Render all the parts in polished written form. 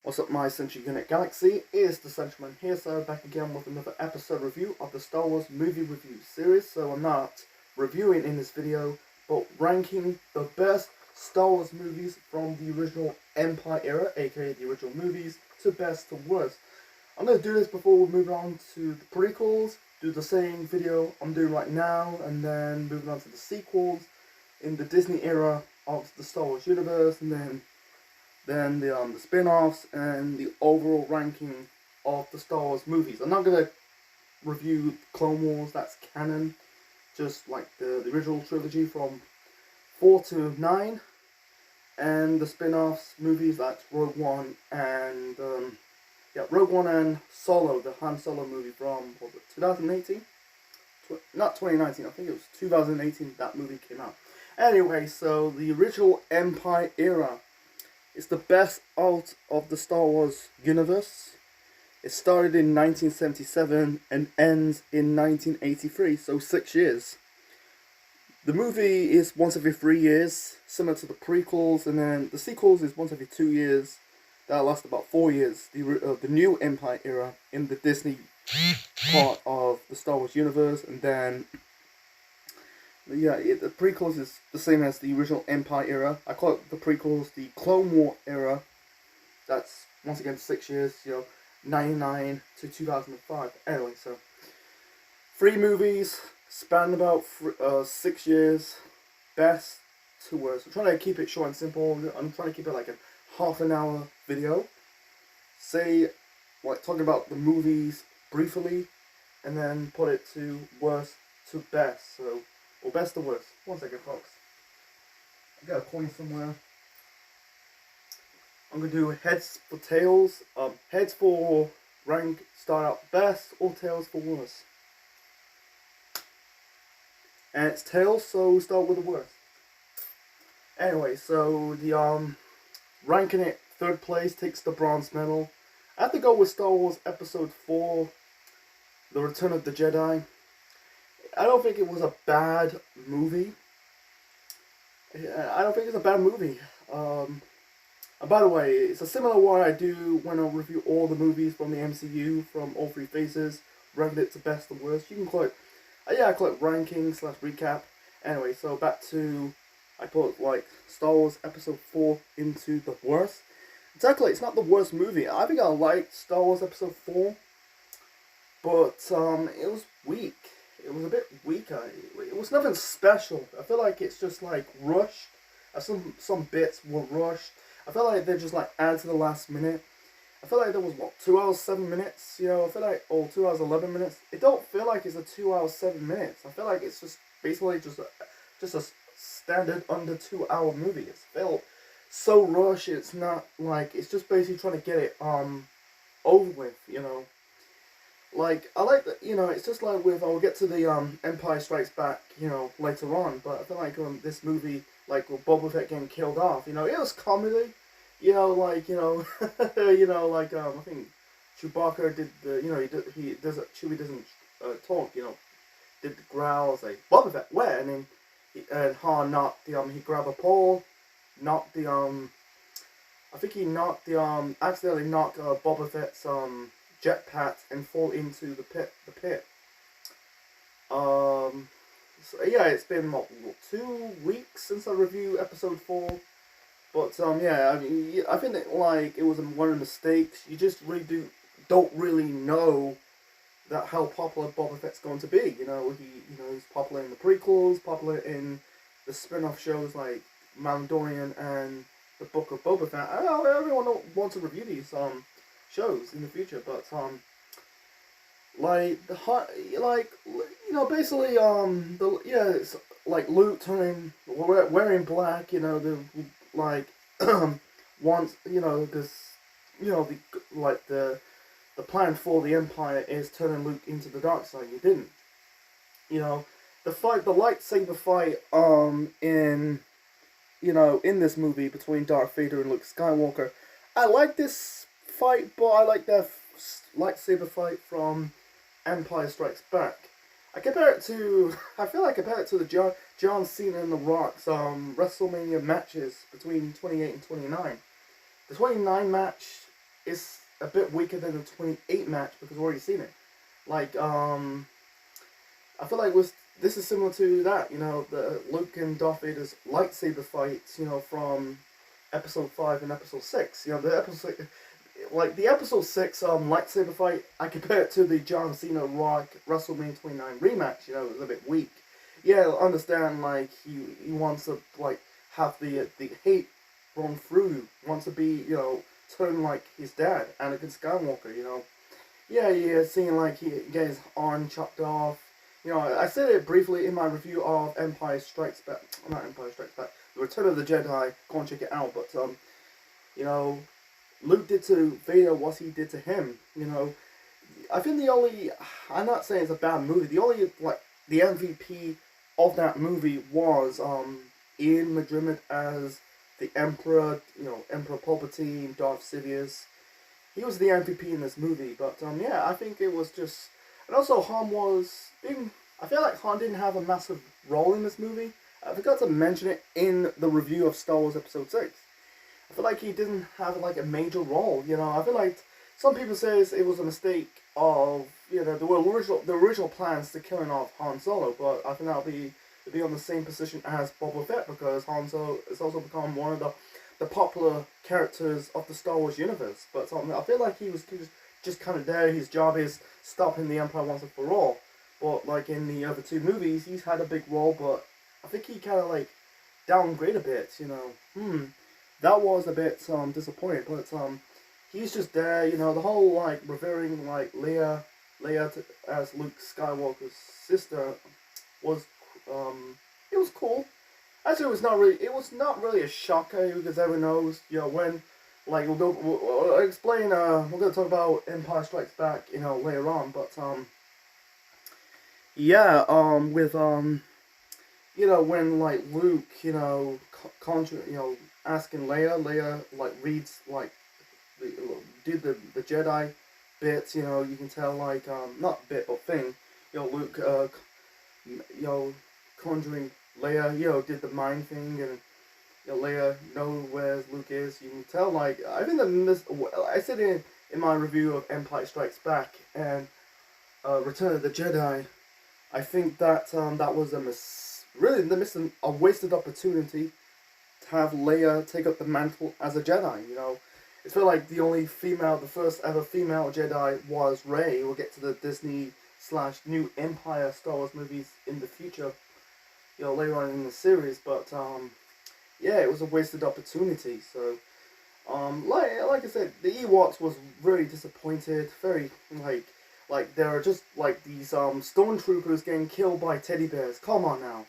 What's up, my Central Unit Galaxy? It's the Centralman here, so back again with another episode review of the Star Wars movie review series. So I'm not reviewing in this video, but ranking the best Star Wars movies from the original Empire era, aka the original movies, to best to worst. I'm going to do this before we move on to the prequels, do the same video I'm doing right now, and then moving on to the sequels in the Disney era of the Star Wars universe, and then the spin-offs and the overall ranking of the Star Wars movies. I'm not going to review Clone Wars, that's canon, just like the original trilogy from 4 to 9, and the spin-offs movies like Rogue One and Rogue One and Solo, the Han Solo movie from, what was it, 2018? Not 2019, I think it was 2018 that movie came out. Anyway, so the original Empire era, it's the best out of the Star Wars universe. It started in 1977 and ends in 1983, so 6 years. The movie is once every 3 years, similar to the prequels, and then the sequels is once every 2 years. That lasts about 4 years. The new Empire era in the Disney part of the Star Wars universe, and then the prequels is the same as the original Empire era. I call it the prequels the Clone War era. That's once again 6 years, 99 to 2005. Anyway, so 3 movies span about 6 years, best to worst. I'm trying to keep it short and simple. I'm trying to keep it like a half an hour video. Talking about the movies briefly, and then put it to worst to best. So, or best to worst. 1 second, folks. I got a coin somewhere. I'm gonna do heads for tails. Heads for rank start out best, or tails for worst. And it's tails, so we'll start with the worst. Anyway, so the ranking it 3rd place takes the bronze medal. I have to go with Star Wars Episode 4, The Return of the Jedi. I don't think it was a bad movie. And by the way, it's a similar what I do when I review all the movies from the MCU, from all 3 phases, ranking it to best and worst. You can call it, I call it ranking / recap. Anyway, so back to, I put like Star Wars Episode 4 into the worst. Exactly, it's not the worst movie. I think I liked Star Wars Episode 4, but it was weak. It was a bit weaker. It was nothing special. I feel like it's just like rushed. Some bits were rushed. I feel like they just like added to the last minute. I feel like there was 2 hours 7 minutes. I feel like 2 hours 11 minutes. It don't feel like it's a 2 hours 7 minutes. I feel like it's just basically just a standard under 2 hour movie. It felt so rushed. It's not like, it's just basically trying to get it over with. Like, I like that, it's just like with, I'll get to the Empire Strikes Back, later on, but I feel like this movie, like with Boba Fett getting killed off, it was comedy, I think Chewbacca did Chewie doesn't talk, did the growls, like, Boba Fett, where? And then, and Han knocked he grabbed a pole, knocked I think he knocked accidentally knocked Boba Fett's, jetpack and fall into the pit. So yeah, it's been 2 weeks since I reviewed Episode 4, but I think that like it was one of the mistakes. You just really don't really know that how popular Boba Fett's going to be. He's popular in the prequels, popular in the spin-off shows like Mandalorian and the Book of Boba Fett. I know everyone wants to review these shows in the future, but basically it's like Luke turning wearing black, once the plan for the Empire is turning Luke into the dark side. You didn't, the lightsaber fight in this movie between Darth Vader and Luke Skywalker. I like this fight, but I like that lightsaber fight from Empire Strikes Back. I feel like I compare it to the John Cena and The Rock's WrestleMania matches between 28 and 29. The 29 match it's a bit weaker than the 28 match because we've already seen it. Like, I feel like this is similar to that, the Luke and Darth Vader's lightsaber fights, from episode 5 and episode 6. The episode, like the episode 6 lightsaber fight, I compare it to the John Cena Rock WrestleMania 29 rematch. It was a bit weak. Yeah, I understand. Like he wants to like have the hate run through. Wants to be turn like his dad, Anakin Skywalker. Yeah, seeing like he get his arm chopped off. I said it briefly in my review of Empire Strikes Back. Not Empire Strikes Back. The Return of the Jedi. Go and check it out. But Luke did to Vader what he did to him. I think I'm not saying it's a bad movie. The only the MVP of that movie was Ian McDiarmid as the Emperor. Emperor Palpatine, Darth Sidious. He was the MVP in this movie. But yeah, I think it was just. And also, I feel like Han didn't have a massive role in this movie. I forgot to mention it in the review of Star Wars Episode 6. I feel like he didn't have like a major role. I feel like some people say it was a mistake of the original plans to killing off Han Solo, but I think that'll be on the same position as Boba Fett because Han Solo has also become one of the popular characters of the Star Wars universe. But I feel like he was just kind of there. His job is stopping the Empire once and for all. But like in the other two movies, he's had a big role, but I think he kind of like downgraded a bit. That was a bit disappointing. But he's just there. The whole like revering like Leia as Luke Skywalker's sister was it was cool. Actually, it was not really a shocker because everyone knows when. Like we'll explain. We're gonna talk about Empire Strikes Back, later on. But yeah. With when like Luke, asking Leia like reads like did the Jedi bits. You can tell like not bit but thing. Luke conjuring Leia. Did the mind thing and. Leia know where Luke is. You can tell, like, I think I said in my review of Empire Strikes Back and Return of the Jedi, I think that that was they missed a wasted opportunity to have Leia take up the mantle as a Jedi. It's feel like the first ever female Jedi was Rey. We'll get to the Disney/New Empire Star Wars movies in the future, later on in the series, but yeah, it was a wasted opportunity. So, like I said, the Ewoks was very disappointed. Very like they're just like these stormtroopers getting killed by teddy bears. Come on now,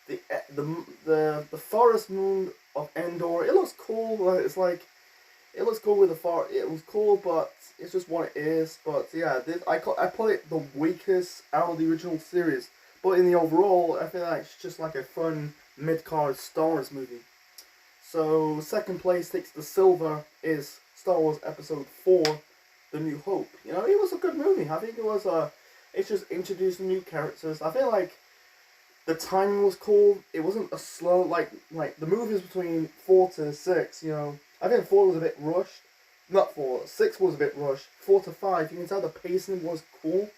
the forest moon of Endor. It looks cool. It looks cool with the forest. It was cool, but it's just what it is. But yeah, I put it the weakest out of the original series. But in the overall, I feel like it's just like a fun mid-card Star Wars movie. So second place takes the silver is Star Wars Episode 4, The New Hope. It was a good movie. I think it was it's just introducing new characters. I feel like the timing was cool. It wasn't a slow like the movies between 4 to 6. I think 4 was a bit rushed. Not 4. 6 was a bit rushed. 4 to 5, you can tell the pacing was cool.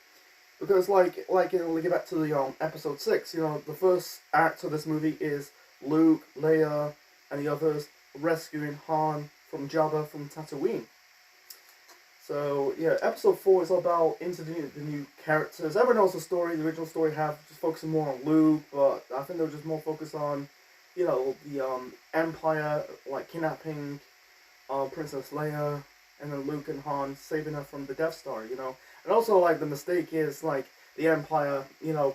Because we get back to the Episode 6. The first act of this movie is Luke, Leia, and the others rescuing Han from Jabba from Tatooine. So yeah, Episode 4 is all about introducing the new characters. Everyone knows the story. The original story just focusing more on Luke, but I think they were just more focused on, the Empire like kidnapping Princess Leia, and then Luke and Han saving her from the Death Star. And also, like, the mistake is, like, the Empire,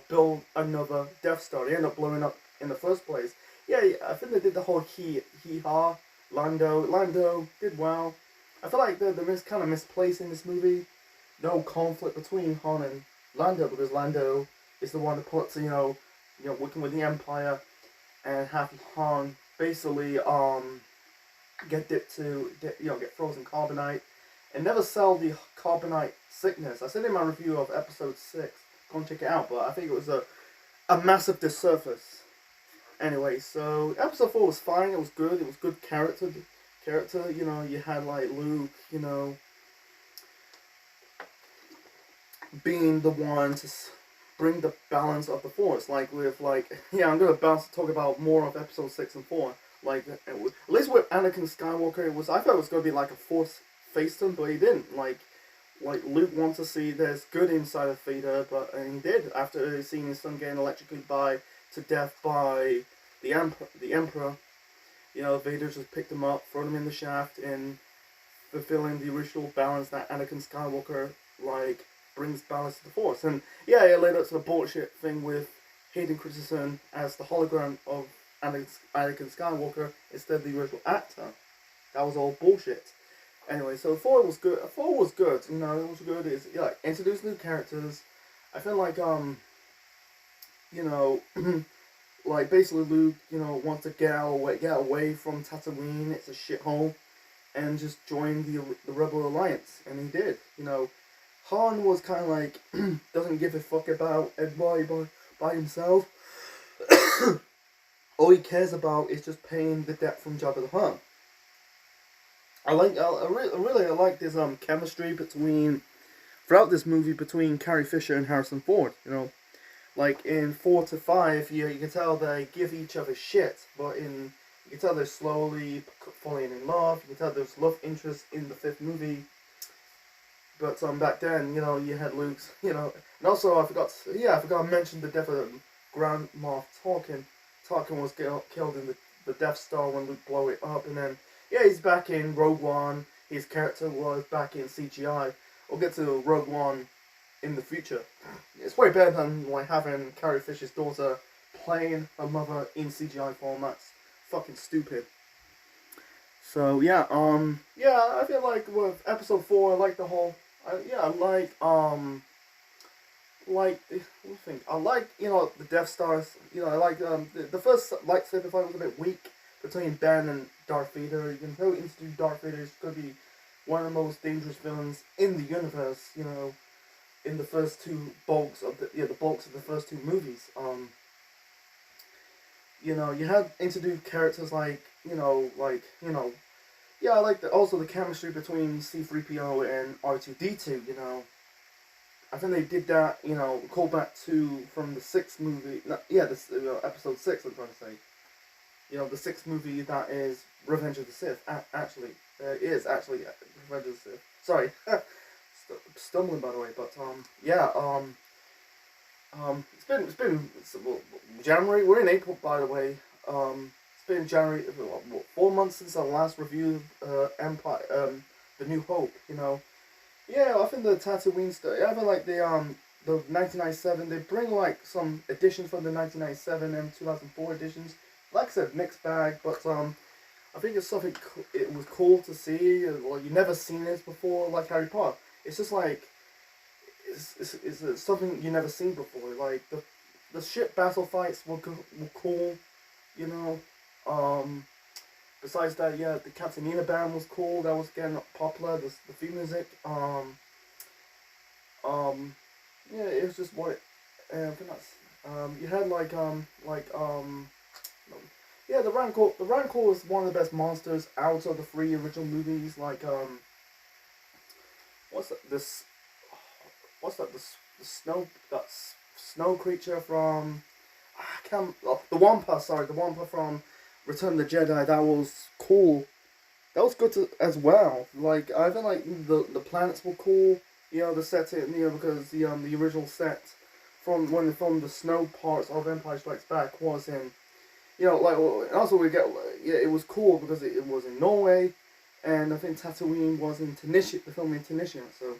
build another Death Star. They end up blowing up in the first place. Yeah, I think they did the whole hee-haw. Lando did well. I feel like they're kind of misplaced in this movie. No conflict between Han and Lando, because Lando is the one that puts, working with the Empire, and have Han basically, get frozen carbonite. And never sell the carbonite sickness. I said in my review of Episode 6, go and check it out, but I think it was a massive disservice. Anyway, so Episode 4 was fine, it was good character. You had like Luke, being the one to bring the balance of the Force. Like with yeah, I'm gonna talk about more of episode 6 and 4. Like at least with Anakin Skywalker, I thought it was gonna be like a Force face-turn, but he didn't. Like Luke wants to see there's good inside of Vader, and he did after seeing his son getting electrocuted to death by the Emperor. You know, Vader just picked him up, thrown him in the shaft, and fulfilling the original balance that Anakin Skywalker brings balance to the Force. And yeah, it led up to the bullshit thing with Hayden Christensen as the hologram of Anakin Skywalker instead of the original actor. That was all bullshit. Anyway, so 4 was good. 4 was good. You know, it was good. It's introduced new characters. I feel like you know, like basically Luke, you know, wants to get away from Tatooine. It's a shithole, and just join the Rebel Alliance, and he did. You know, Han was kind of like doesn't give a fuck about everybody by himself. All he cares about is just paying the debt from Jabba the Hutt. I really like this chemistry throughout this movie between Carrie Fisher and Harrison Ford. You know, like in 4 to 5, you can tell they give each other shit, but you can tell they're slowly falling in love. You can tell there's love interest in the 5th movie. But back then, you know, you had Luke's, you know, and also I forgot to mention the death of Grand Moff Tarkin. Tarkin was killed in the Death Star when Luke blew it up, and then yeah, he's back in Rogue One. His character was back in CGI. We'll get to Rogue One in the future. It's way better than having Carrie Fisher's daughter playing her mother in CGI form. That's fucking stupid. So yeah, I feel like with episode 4, I like the whole. I like, you know, the Death Stars. You know, I like the first lightsaber fight was a bit weak between Ben and Darth Vader. You can tell introduce Darth Vader is going to be one of the most dangerous villains in the universe. You know, in the first 2 bulks of the first 2 movies. You know, you had introduced characters I like also the chemistry between C-3PO and R2-D2. You know, I think they did that. You know, callback from the 6th movie. Episode 6. I'm trying to say. You know, the 6th movie that is Revenge of the Sith. Actually, is actually Revenge of the Sith. Sorry, stumbling by the way. But it's been January. We're in April, by the way. It's been January. 4 months since our last review of Empire, The New Hope. You know, yeah. I think the Tatooine stuff. I feel like the 1997. They bring some additions from the 1997 and 2004 editions. Like I said, mixed bag, but I think it's something. It was cool to see. Well, you never seen this before, like Harry Potter. It's just it's something you never seen before. Like the ship battle fights were cool, you know. Besides that, yeah, the Cantina band was cool. That was getting popular. The theme music. Yeah, it was just what. I think that's. You had yeah, the Rancor. The Rancor is one of the best monsters out of the 3 original movies. The snow creature from the Wampa. Sorry, the Wampa from Return of the Jedi. That was cool. That was good as well. Like I feel like the planets were cool. You know, the setting. You know, because the original set from when they filmed the snow parts of Empire Strikes Back was in. You know, and also it was cool because it was in Norway, and I think Tatooine was in Tunisia, the film in Tunisia. So,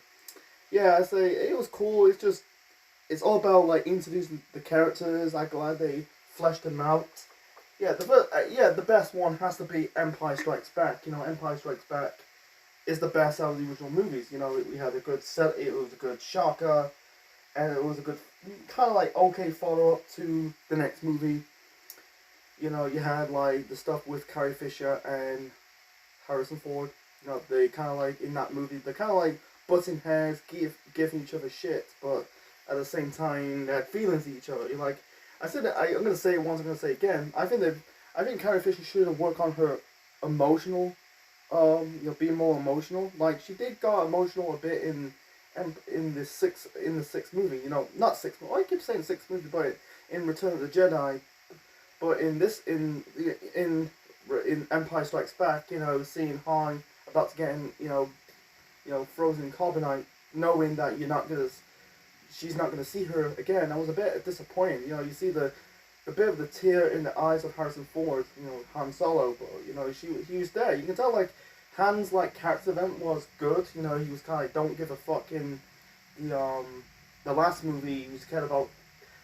yeah, I say it was cool. It's all about introducing the characters. I'm glad they fleshed them out. Yeah, the best one has to be Empire Strikes Back. You know, Empire Strikes Back is the best out of the original movies. You know, we had a good set. It was a good shocker, and it was a good kind of okay follow up to the next movie. You know, you had the stuff with Carrie Fisher and Harrison Ford. You know, they kind of in that movie, they kind of butting heads, giving each other shit, but at the same time, they had feelings to each other. You're like, I said that I'm gonna say it once, I'm gonna say it again. I think Carrie Fisher should have worked on her emotional, being more emotional. Like she did got emotional a bit in in the sixth movie. You know, not sixth. I keep saying sixth movie, but in Return of the Jedi. But in Empire Strikes Back, you know, seeing Han about to get in, frozen carbonite, knowing that she's not gonna see her again. I was a bit disappointed. You know, you see the bit of the tear in the eyes of Harrison Ford, you know, Han Solo, but you know, he was there. You can tell like Han's like character development was good. You know, he was kind of don't give a fuck in the last movie. He was cared about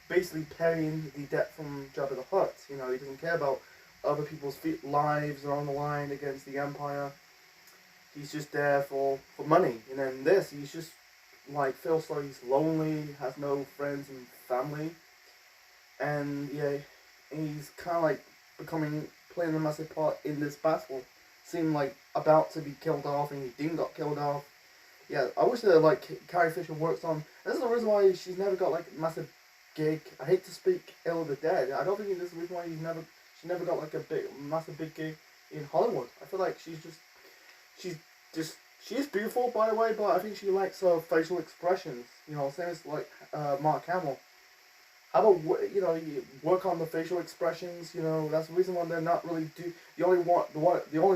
basically paying the debt from Jabba the Hutt. You know, he doesn't care about other people's lives are on the line against the Empire. He's just there for money. And then this, he's just like feels like he's lonely, has no friends and family, and yeah, he's kind of like playing a massive part in this battle. Seemed like about to be killed off, and he didn't got killed off. Yeah, I wish that like Carrie Fisher works on. This is the reason why she's never got like a massive gig. I hate to speak ill of the dead. I don't think this is the reason why she never got like a massive big gig in Hollywood. I feel like she is beautiful, by the way, but I think she likes her facial expressions. You know, same as like Mark Hamill. How about you work on the facial expressions? You know, that's the reason why they're not really the only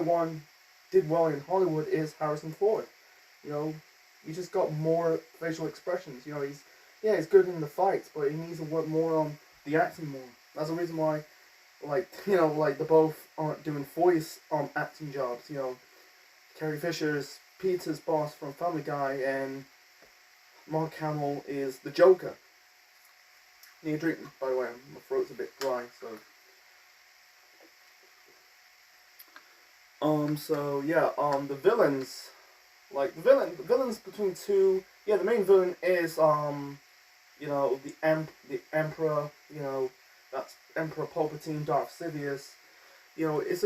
one did well in Hollywood is Harrison Ford. You know, he just got more facial expressions. You know, he's good in the fights, but he needs to work more on the acting more. That's the reason why, like they both aren't doing voice acting jobs. You know, Carrie Fisher's Peter's boss from Family Guy, and Mark Hamill is the Joker. Need a drink, by the way. My throat's a bit dry, so. So yeah. The villains, like the villains between two. Yeah, the main villain is the Emperor. You know, that's Emperor Palpatine, Darth Sidious. You know, it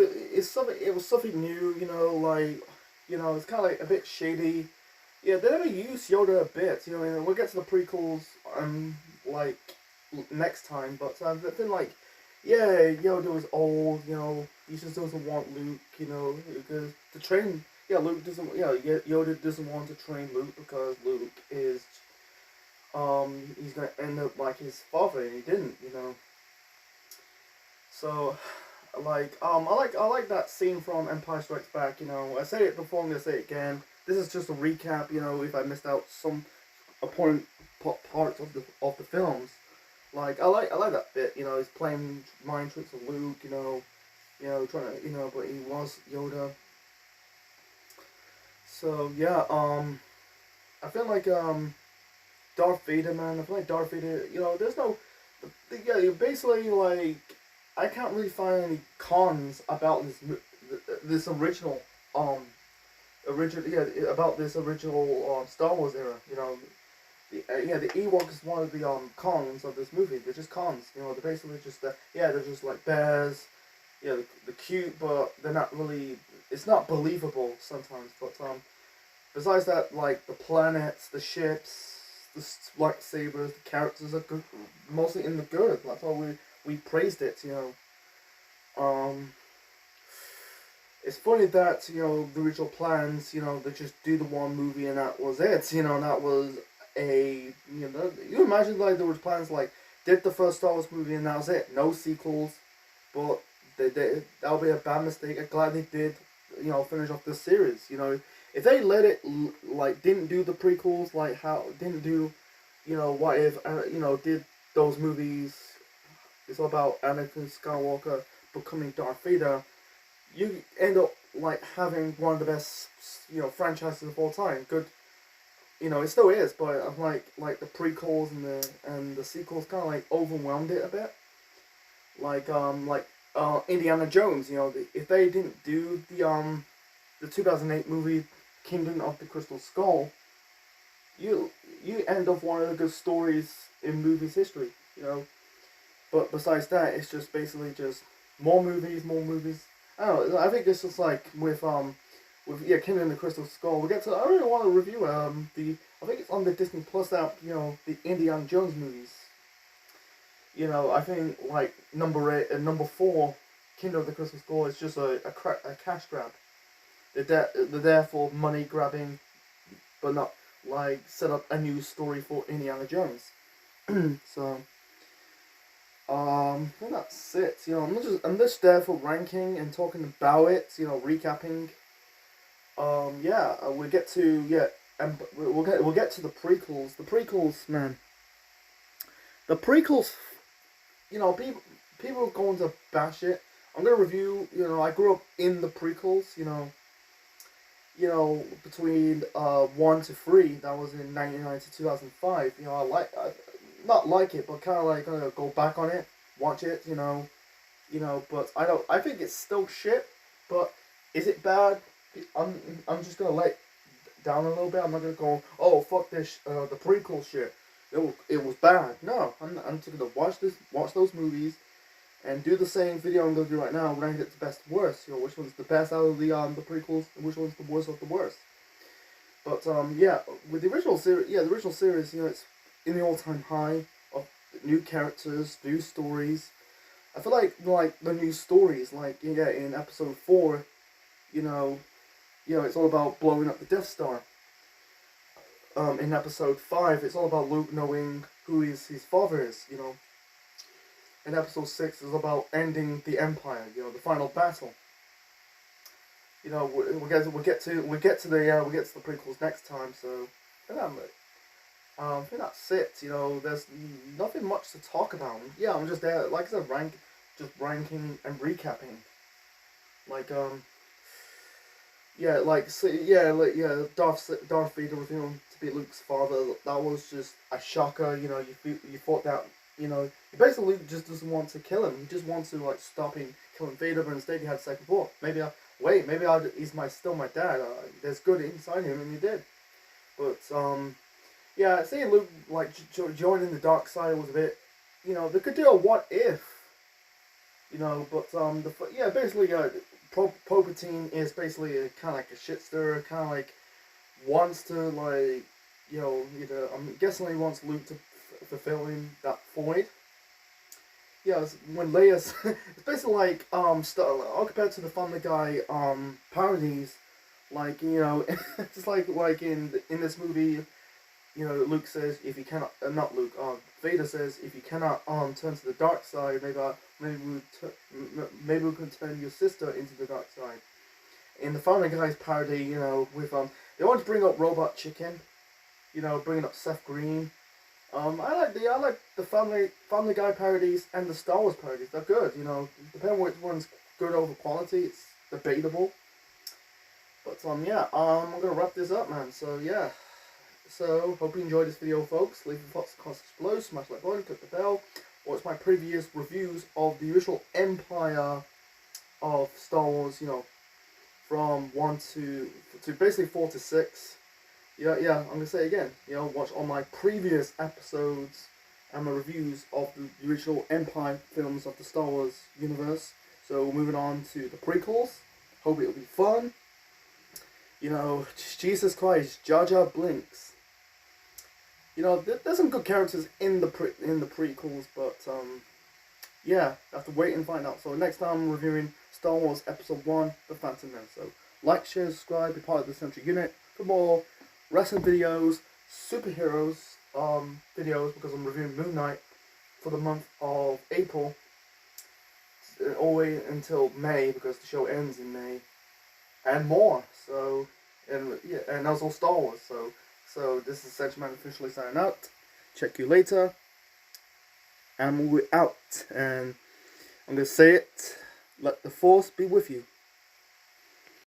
was something new. You know, like. You know, it's kind of like a bit shady. Yeah, they never use Yoda a bit. You know, and we'll get to the prequels like next time. But the thing like, yeah, Yoda was old. You know, he just doesn't want Luke. You know, because to train. Yeah, Luke doesn't. Yeah, Yoda doesn't want to train Luke because Luke is he's gonna end up like his father, and he didn't. You know. So. Like I like that scene from Empire Strikes Back. You know, I said it before, I'm gonna say it again. This is just a recap. You know, if I missed out some important parts of the films, like I like that bit. You know, he's playing mind tricks with Luke. You know, trying to but he was Yoda. So yeah, I feel like Darth Vader, man. I feel like Darth Vader. You know, there's no, yeah, you basically like. I can't really find any cons about this original about this original Star Wars era. You know, the Ewok is one of the cons of this movie. They're just cons. You know, they're basically just they're just like bears. Yeah, they're cute, but they're not really. It's not believable sometimes. But besides that, like the planets, the ships, the lightsabers, the characters are good, mostly in the good. That's all we praised it, you know. It's funny that, you know, the original plans, you know, they just do the one movie and that was it, you know, and that was you imagine like there was plans like, did the first Star Wars movie and that was it, no sequels, but that would be a bad mistake. I'm glad they did, you know, finish off this series, you know. If they let it, like, didn't do the prequels, like didn't do, you know, what if, did those movies. It's all about Anakin Skywalker becoming Darth Vader. You end up like having one of the best, you know, franchises of all time. Good, you know, it still is, but I'm like the prequels and the sequels kind of like overwhelmed it a bit. Like Indiana Jones, you know, if they didn't do the 2008 movie Kingdom of the Crystal Skull, you end up one of the good stories in movies history, you know. But besides that, it's just basically just more movies. I don't know. I think it's just like with Kingdom of the Crystal Skull. I really want to review I think it's on the Disney Plus app. You know, the Indiana Jones movies. You know, I think like number 4, Kingdom of the Crystal Skull is just a cash grab. They're there for money grabbing, but not like set up a new story for Indiana Jones. So I think that's it. You know, I'm just there for ranking and talking about it. You know, recapping. Yeah, we get to and we'll get to the prequels. The prequels, man. The prequels. You know, people are going to bash it. I'm gonna review. You know, I grew up in the prequels. Between 1 to 3, that was in 1990 to 2005. You know, not like it, but kind of like gonna go back on it, watch it. But I think it's still shit. But is it bad? I'm just gonna let down a little bit. I'm not gonna go, oh fuck this, the prequel shit. It was bad. No, I'm just gonna watch those movies, and do the same video I'm gonna do right now, rank it to best to worst. You know, which one's the best out of the prequels, and which one's the worst of the worst. But yeah, with the original series, you know, it's in the all-time high of new characters, new stories. I feel like the new stories, like in episode 4, you know, it's all about blowing up the Death Star. In episode 5, it's all about Luke knowing who his father is. You know, in episode 6 is about ending the Empire. You know, the final battle. You know, we'll get to the prequels next time. So, I think that's it. You know, there's nothing much to talk about. Yeah, I'm just there, like I said, ranking and recapping. Darth Vader revealing to be Luke's father. That was just a shocker. You know, you thought that, you know, basically Luke just doesn't want to kill him. He just wants to like stop him killing Vader, but instead he had a second thought. Maybe he's still my dad. There's good inside him, and he did. But yeah, seeing Luke like joining the dark side was a bit, you know, they could do a what if. You know, but basically, Palpatine is basically kind of like a shit stirrer, kind of like wants to like, you know, I'm guessing he wants Luke to fulfill him that void. Yeah, when Leia's, it's basically like compared to the Family Guy parodies, like, you know, it's like in this movie. You know, Luke says if you cannot, not Luke. Vader says if you cannot turn to the dark side, maybe we can turn your sister into the dark side. In the Family Guy's parody, you know, with they want to bring up Robot Chicken, you know, bringing up Seth Green. I like the Family Guy parodies and the Star Wars parodies. They're good, you know. Depending on which one's good over quality, it's debatable. But yeah, I'm gonna wrap this up, man. So yeah. So, hope you enjoyed this video, folks. Leave your thoughts, comments below, smash that button, click the bell. Watch my previous reviews of the original Empire of Star Wars, you know, from 1 to basically 4 to 6. Yeah, I'm going to say it again. You know, watch all my previous episodes and my reviews of the original Empire films of the Star Wars universe. So, moving on to the prequels. Hope it'll be fun. You know, Jesus Christ, Jar Jar Blinks. You know, there's some good characters in the prequels, but yeah, I have to wait and find out. So next time I'm reviewing Star Wars Episode 1, The Phantom Menace. So like, share, subscribe, be part of the Central Unit for more wrestling videos, superheroes videos, because I'm reviewing Moon Knight for the month of April, all the way until May, because the show ends in May, and more. So, and also Star Wars. So this is Sedgeman officially signing out. Check you later. And we're out. And I'm going to say it. Let the Force be with you.